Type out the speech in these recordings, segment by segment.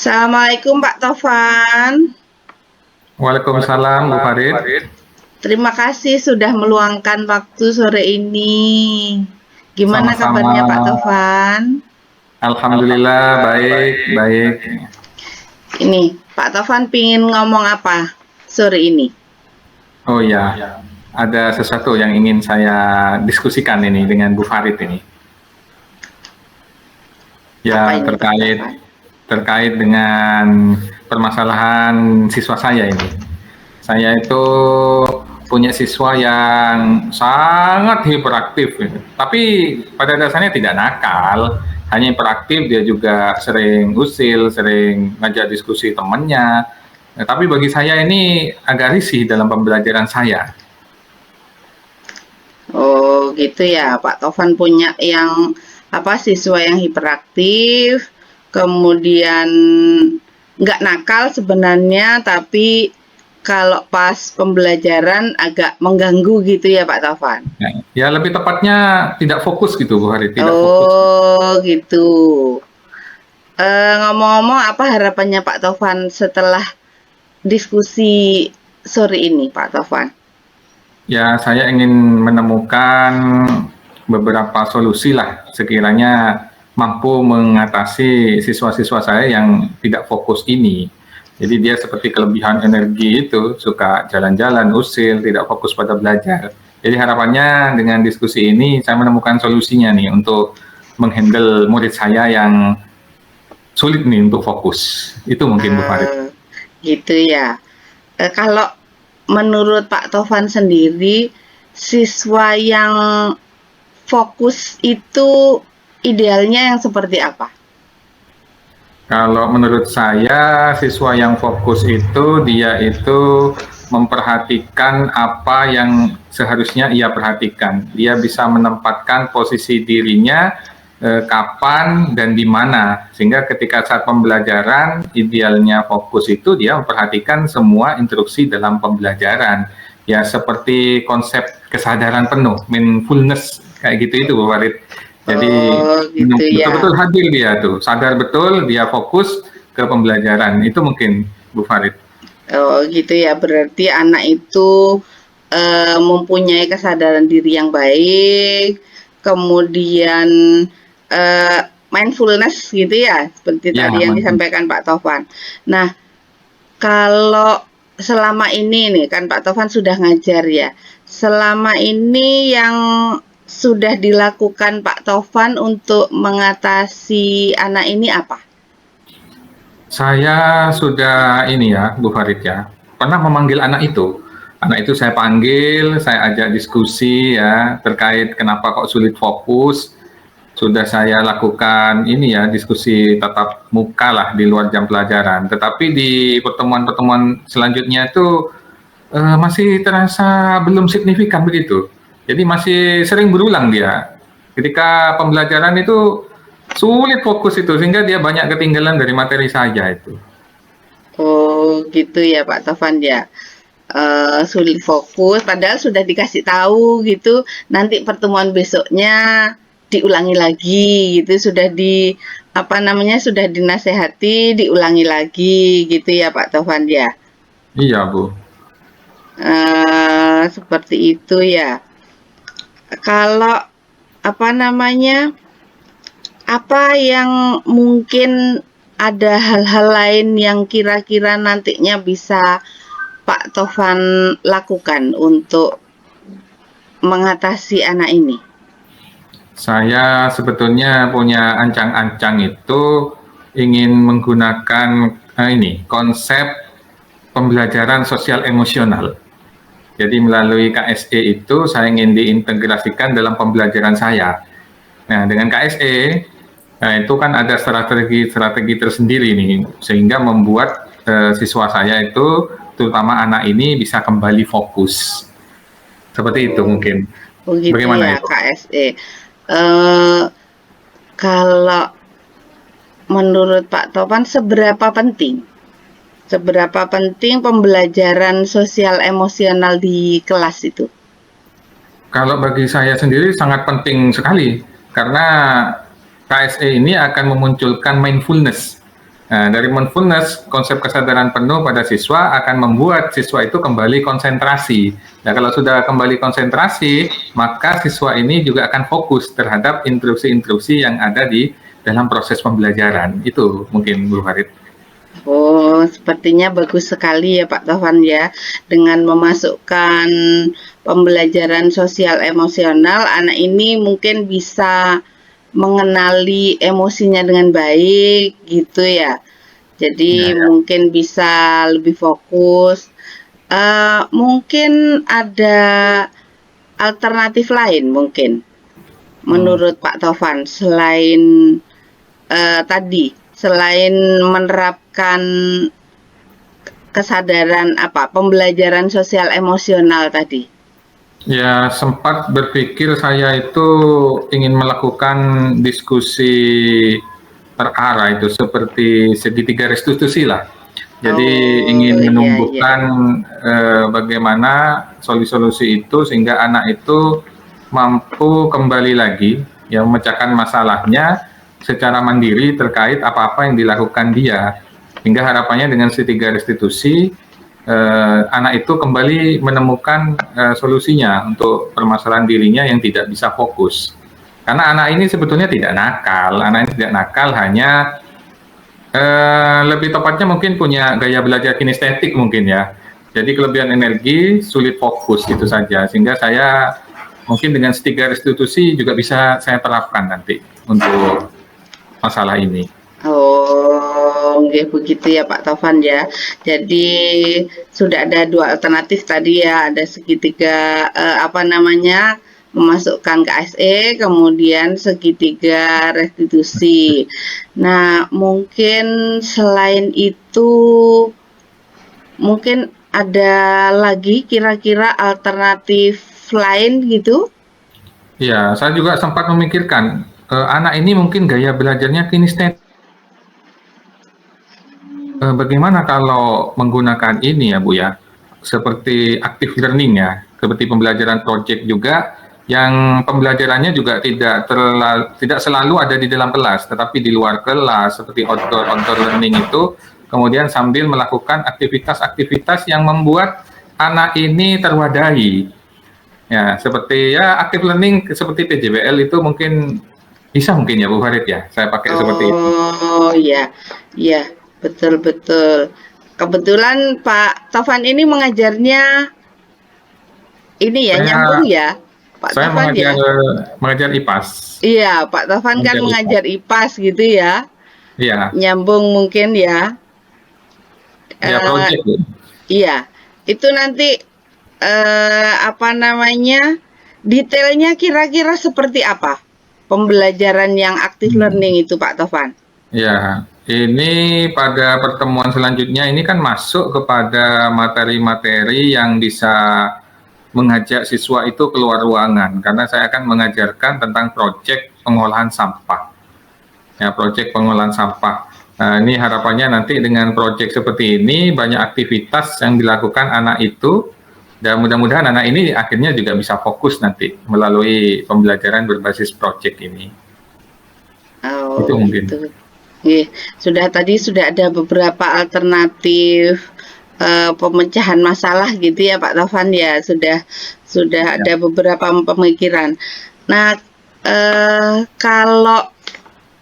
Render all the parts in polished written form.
Assalamualaikum Pak Tovan. Waalaikumsalam, Bu Farid. Terima kasih sudah meluangkan waktu sore ini. Gimana Sama-sama. kabarnya Pak Tovan? Alhamdulillah, baik, baik. Ini, Pak Tovan pingin ngomong apa sore ini? Oh ya, ada sesuatu yang ingin saya diskusikan ini dengan Bu Farid ini. Ya, Apa ini, Pak Tovan? terkait dengan permasalahan siswa saya ini. Saya itu punya siswa yang sangat hiperaktif, gitu. Tapi pada dasarnya tidak nakal, hanya hiperaktif. Dia juga sering usil, sering ngajak diskusi temannya. Nah, tapi bagi saya ini agak risih dalam pembelajaran saya. Oh gitu ya, Pak Tovan punya yang siswa yang hiperaktif, kemudian nggak nakal sebenarnya, tapi kalau pas pembelajaran agak mengganggu gitu ya Pak Tovan? Ya lebih tepatnya tidak fokus gitu, Bu Hari, tidak fokus. Oh gitu. Ngomong-ngomong, apa harapannya Pak Tovan setelah diskusi sore ini, Pak Tovan? Ya, saya ingin menemukan beberapa solusi lah, sekiranya mampu mengatasi siswa-siswa saya yang tidak fokus ini. Jadi dia seperti kelebihan energi itu, suka jalan-jalan, usil, tidak fokus pada belajar. Jadi harapannya dengan diskusi ini saya menemukan solusinya nih untuk menghandle murid saya yang sulit nih untuk fokus. Itu mungkin Bu Farid. Gitu ya. Kalau menurut Pak Tovan sendiri, siswa yang fokus itu idealnya yang seperti apa? Kalau menurut saya, siswa yang fokus itu dia itu memperhatikan apa yang seharusnya ia perhatikan. Dia bisa menempatkan posisi dirinya kapan dan di mana, sehingga ketika saat pembelajaran idealnya fokus itu dia memperhatikan semua instruksi dalam pembelajaran. Ya seperti konsep kesadaran penuh, mindfulness kayak gitu itu Bu Farid. Jadi gitu ya. betul-betul hadir dia tuh, sadar betul dia fokus ke pembelajaran. Itu mungkin Bu Farid. Oh gitu ya, berarti anak itu mempunyai kesadaran diri yang baik, kemudian mindfulness gitu ya, seperti Ya, tadi yang disampaikan Pak Tovan. Nah, kalau selama ini nih kan Pak Tovan sudah ngajar ya, selama ini yang sudah dilakukan Pak Tovan untuk mengatasi anak ini apa? Saya sudah ini ya, Bu Farid ya, pernah memanggil anak itu. Anak itu saya panggil, saya ajak diskusi ya, terkait kenapa kok sulit fokus. Sudah saya lakukan ini ya, diskusi tatap muka lah di luar jam pelajaran. Tetapi di pertemuan-pertemuan selanjutnya itu masih terasa belum signifikan begitu. Jadi masih sering berulang dia. Ketika pembelajaran itu sulit fokus itu, sehingga dia banyak ketinggalan dari materi saya itu. Oh gitu ya Pak Tovan ya. Sulit fokus padahal sudah dikasih tahu gitu, nanti pertemuan besoknya diulangi lagi gitu, sudah dinasehati, diulangi lagi gitu ya Pak Tovan ya? Iya, Bu. Seperti itu ya. Kalau apa yang mungkin ada hal-hal lain yang kira-kira nantinya bisa Pak Tovan lakukan untuk mengatasi anak ini? Saya sebetulnya punya ancang-ancang itu ingin menggunakan konsep pembelajaran sosial emosional. Jadi melalui KSE itu saya ingin diintegrasikan dalam pembelajaran saya. Nah, dengan KSE, itu kan ada strategi tersendiri nih, sehingga membuat siswa saya itu, terutama anak ini, bisa kembali fokus. Seperti itu mungkin. Begitu Bagaimana ya, itu? KSE. Kalau menurut Pak Tovan, seberapa penting pembelajaran sosial emosional di kelas itu? Kalau bagi saya sendiri sangat penting sekali, karena KSE ini akan memunculkan mindfulness. Nah, dari mindfulness, konsep kesadaran penuh pada siswa akan membuat siswa itu kembali konsentrasi. Nah, kalau sudah kembali konsentrasi, maka siswa ini juga akan fokus terhadap instruksi-instruksi yang ada di dalam proses pembelajaran. Itu mungkin Bu Farid. Oh, sepertinya bagus sekali ya Pak Taufan ya. Dengan memasukkan pembelajaran sosial emosional, anak ini mungkin bisa mengenali emosinya dengan baik gitu ya. Ya, Jadi ya. mungkin bisa lebih fokus. Mungkin ada alternatif lain mungkin Hmm. menurut Pak Taufan selain selain menerapkan kesadaran pembelajaran sosial emosional tadi. Ya, sempat berpikir saya itu ingin melakukan diskusi terarah itu seperti segitiga restitusi lah. Jadi Oh, ingin iya iya. menumbuhkan bagaimana solusi-solusi itu sehingga anak itu mampu kembali lagi yang memecahkan masalahnya secara mandiri terkait apa-apa yang dilakukan dia. Hingga harapannya dengan segitiga restitusi anak itu kembali menemukan solusinya untuk permasalahan dirinya yang tidak bisa fokus. Karena anak ini sebetulnya tidak nakal, hanya lebih tepatnya mungkin punya gaya belajar kinestetik mungkin ya. Jadi kelebihan energi, sulit fokus gitu saja. Sehingga saya mungkin dengan segitiga restitusi juga bisa saya terapkan nanti untuk masalah ini. Oh, nggih begitu ya Pak Taufan ya. Jadi sudah ada dua alternatif tadi ya, ada segitiga memasukkan KSE, kemudian segitiga restitusi. Nah, mungkin selain itu mungkin ada lagi kira-kira alternatif lain gitu? Ya, saya juga sempat memikirkan anak ini mungkin gaya belajarnya kinestetik. Bagaimana kalau menggunakan ini ya Bu ya, seperti active learning ya, seperti pembelajaran project juga, yang pembelajarannya juga tidak selalu ada di dalam kelas, tetapi di luar kelas, seperti outdoor learning itu, kemudian sambil melakukan aktivitas-aktivitas yang membuat anak ini terwadahi. Ya, seperti ya active learning seperti PJBL itu mungkin bisa mungkin ya Bu Farid ya, saya pakai seperti itu. Oh, iya. Iya, betul betul. Kebetulan Pak Taufan ini mengajarnya ini ya, Saya nyambung ya, Pak saya Taufan ya? mengajar IPAS. Iya, Pak Taufan kan Mengajar IPA. mengajar IPAS gitu ya, Iya, nyambung mungkin ya. iya Eh, project Bu. iya, itu nanti detailnya kira-kira seperti apa? Pembelajaran yang active Hmm. learning itu Pak Taufan. Ya, ini pada pertemuan selanjutnya ini kan masuk kepada materi-materi yang bisa mengajak siswa itu keluar ruangan karena saya akan mengajarkan tentang proyek pengolahan sampah. Ya, proyek pengolahan sampah. Nah, ini harapannya nanti dengan proyek seperti ini banyak aktivitas yang dilakukan anak itu dan mudah-mudahan anak ini akhirnya juga bisa fokus nanti melalui pembelajaran berbasis proyek ini. Itu Oh, mungkin. gitu. Nggih, sudah ada beberapa alternatif, pemecahan masalah gitu ya Pak Taufan ya, sudah Ya. ada beberapa pemikiran. Nah, kalau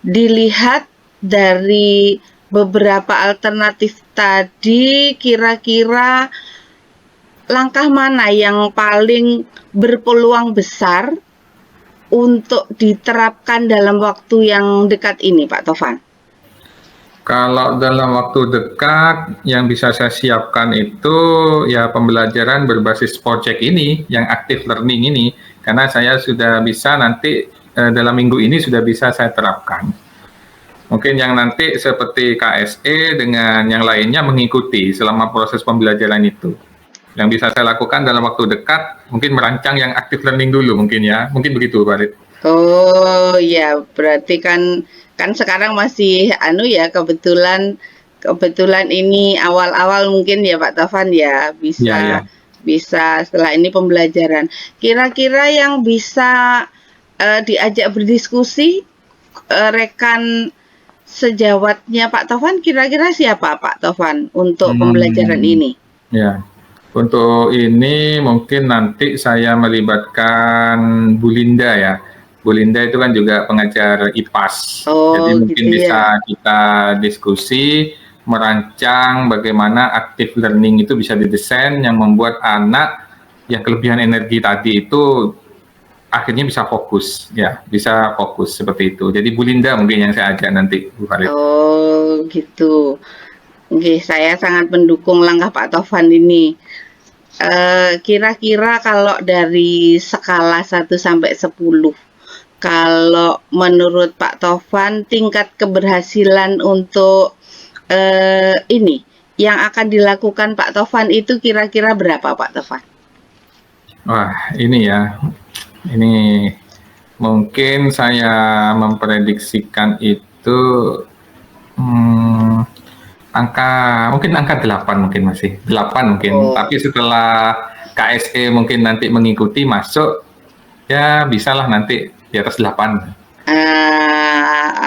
dilihat dari beberapa alternatif tadi, kira-kira langkah mana yang paling berpeluang besar untuk diterapkan dalam waktu yang dekat ini, Pak Taufan? Kalau dalam waktu dekat yang bisa saya siapkan itu ya pembelajaran berbasis project ini, yang active learning ini, karena saya sudah bisa nanti dalam minggu ini sudah bisa saya terapkan. Mungkin yang nanti seperti KSE dengan yang lainnya mengikuti selama proses pembelajaran itu. Yang bisa saya lakukan dalam waktu dekat, mungkin merancang yang active learning dulu mungkin ya. Mungkin begitu, Pak Farid. Oh, ya, berarti kan sekarang masih ya, kebetulan kebetulan ini awal-awal mungkin ya Pak Taufan ya, Iya, iya. bisa bisa setelah ini pembelajaran. Kira-kira yang bisa diajak berdiskusi rekan sejawatnya Pak Taufan kira-kira siapa Pak Taufan untuk pembelajaran Hmm, ini? ya. Untuk ini mungkin nanti saya melibatkan Bu Linda ya. Bu Linda itu kan juga pengajar IPAS. Jadi Oh mungkin gitu ya. bisa kita diskusi merancang bagaimana active learning itu bisa didesain yang membuat anak yang kelebihan energi tadi itu akhirnya bisa fokus ya, bisa fokus seperti itu. Jadi Bu Linda mungkin yang saya ajak nanti Bu Farid. Oh gitu. Oke, saya sangat mendukung langkah Pak Taufan ini. Kira-kira kalau dari skala 1 sampai 10, kalau menurut Pak Taufan tingkat keberhasilan untuk ini yang akan dilakukan Pak Taufan itu kira-kira berapa Pak Taufan? Wah, ini ya. Ini mungkin saya memprediksikan itu hmm, angka 8 mungkin masih. 8 mungkin. Oh, Tapi setelah KSE mungkin nanti mengikuti masuk ya bisalah nanti di atas 8.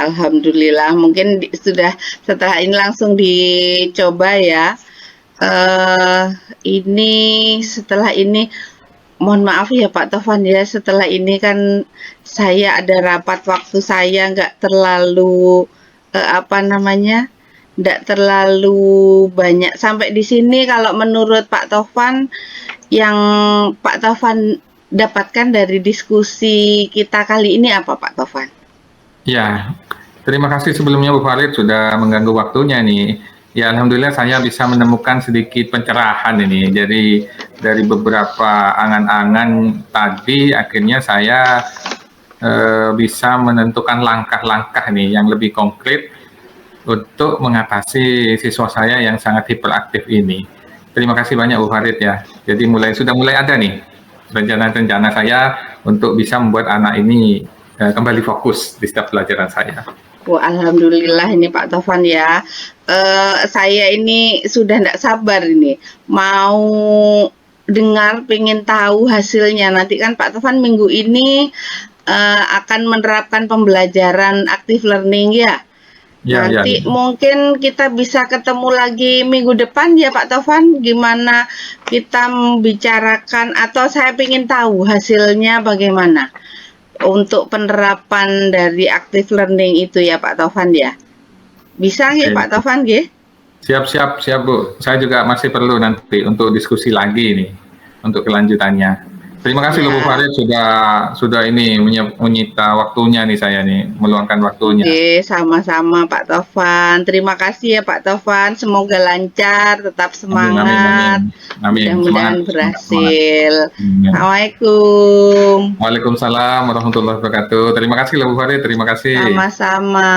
alhamdulillah mungkin sudah setelah ini langsung dicoba ya. Eh ini setelah ini mohon maaf ya Pak Taufan ya, setelah ini kan saya ada rapat waktu saya nggak terlalu apa namanya, nggak terlalu banyak. Sampai di sini kalau menurut Pak Taufan, yang Pak Taufan dapatkan dari diskusi kita kali ini apa Pak Taufan? Ya, terima kasih sebelumnya Bu Farid sudah mengganggu waktunya nih. Ya, alhamdulillah saya bisa menemukan sedikit pencerahan ini. Jadi dari beberapa angan-angan tadi akhirnya saya bisa menentukan langkah-langkah nih yang lebih konkret untuk mengatasi siswa saya yang sangat hiperaktif ini. Terima kasih banyak Bu Farid ya. Jadi sudah mulai ada nih rencana-rencana saya untuk bisa membuat anak ini kembali fokus di setiap pelajaran saya. Wah, alhamdulillah ini Pak Taufan ya. Saya ini sudah tidak sabar ini mau dengar, pengen tahu hasilnya. Nanti kan Pak Taufan minggu ini akan menerapkan pembelajaran active learning ya. Ya, ya, Nanti ya. mungkin kita bisa ketemu lagi minggu depan ya Pak Taufan. Gimana kita membicarakan atau saya ingin tahu hasilnya bagaimana untuk penerapan dari active learning itu ya Pak Taufan ya. Bisa nggih Pak Oke. Taufan nggih? Siap, siap Bu. Saya juga masih perlu nanti untuk diskusi lagi nih untuk kelanjutannya. Terima kasih loh Bu Ya. Farid sudah ini menyita waktunya nih saya nih, meluangkan waktunya. Oke, sama-sama Pak Taufan. Terima kasih ya Pak Taufan. Semoga lancar, tetap Amin, amin, amin. semangat. Amin. Semangat, Mudah-mudahan semangat, semangat. berhasil. Amin. Assalamualaikum. Waalaikumsalam warahmatullahi wabarakatuh. Terima kasih loh Bu Farid, terima kasih. Sama-sama.